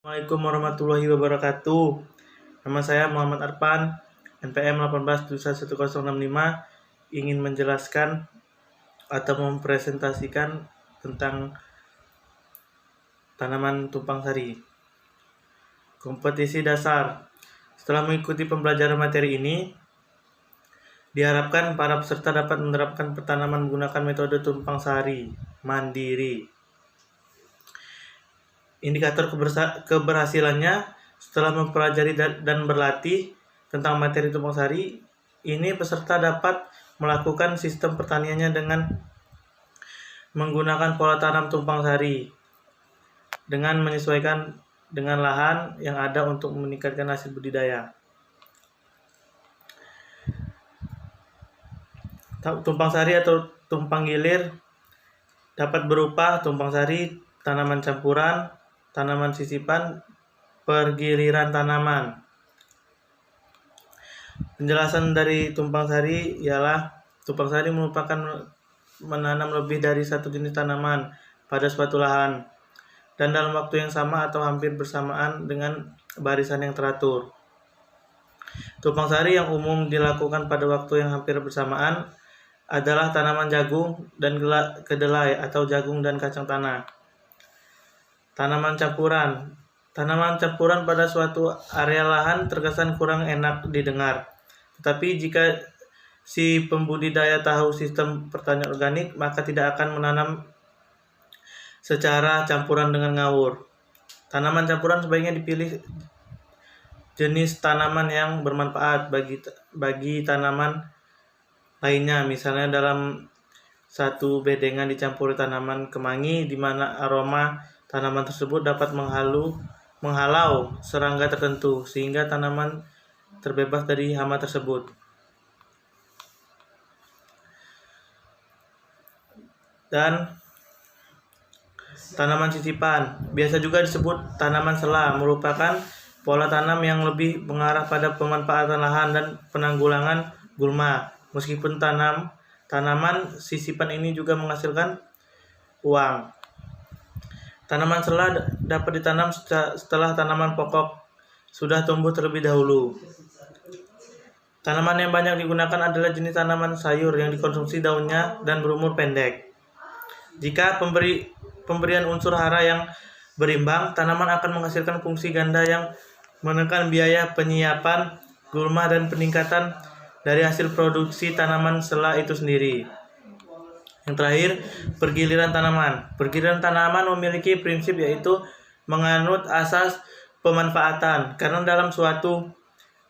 Assalamualaikum warahmatullahi wabarakatuh. Nama saya Muhammad Arpan, NPM 18711065, ingin menjelaskan atau mempresentasikan tentang tanaman tumpang sari. Kompetisi dasar. Setelah mengikuti pembelajaran materi ini, diharapkan para peserta dapat menerapkan pertanaman menggunakan metode tumpang sari mandiri. Indikator keberhasilannya setelah mempelajari dan berlatih tentang materi tumpang sari, ini peserta dapat melakukan sistem pertaniannya dengan menggunakan pola tanam tumpang sari dengan menyesuaikan dengan lahan yang ada untuk meningkatkan hasil budidaya. Tumpang sari atau tumpang gilir dapat berupa tumpang sari, tanaman campuran, tanaman sisipan, pergiliran tanaman. Penjelasan dari tumpang sari ialah tumpang sari merupakan menanam lebih dari satu jenis tanaman pada suatu lahan dan dalam waktu yang sama atau hampir bersamaan dengan barisan yang teratur. Tumpang sari yang umum dilakukan pada waktu yang hampir bersamaan adalah tanaman jagung dan kedelai atau jagung dan kacang tanah. Tanaman campuran. Tanaman campuran pada suatu area lahan terkesan kurang enak didengar. Tetapi jika si pembudidaya tahu sistem pertanian organik, maka tidak akan menanam secara campuran dengan ngawur. Tanaman campuran sebaiknya dipilih jenis tanaman yang bermanfaat bagi tanaman lainnya. Misalnya dalam satu bedengan dicampuri tanaman kemangi, di mana aroma tanaman tersebut dapat menghalau serangga tertentu sehingga tanaman terbebas dari hama tersebut. Dan tanaman sisipan, biasa juga disebut tanaman sela, merupakan pola tanam yang lebih mengarah pada pemanfaatan lahan dan penanggulangan gulma. Meskipun tanaman sisipan ini juga menghasilkan uang. Tanaman sela dapat ditanam setelah tanaman pokok sudah tumbuh terlebih dahulu. Tanaman yang banyak digunakan adalah jenis tanaman sayur yang dikonsumsi daunnya dan berumur pendek. Jika pemberian unsur hara yang berimbang, tanaman akan menghasilkan fungsi ganda yang menekan biaya penyiapan gulma dan peningkatan dari hasil produksi tanaman sela itu sendiri. Yang terakhir, pergiliran tanaman. Pergiliran tanaman memiliki prinsip yaitu menganut asas pemanfaatan, karena dalam suatu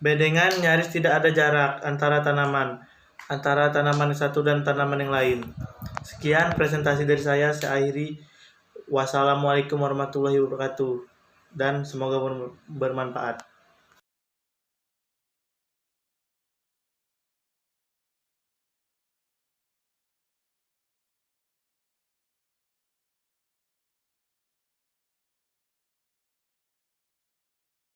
bedengan nyaris tidak ada jarak antara tanaman yang satu dan tanaman yang lain. Sekian presentasi dari saya akhiri. Wassalamualaikum warahmatullahi wabarakatuh dan semoga bermanfaat.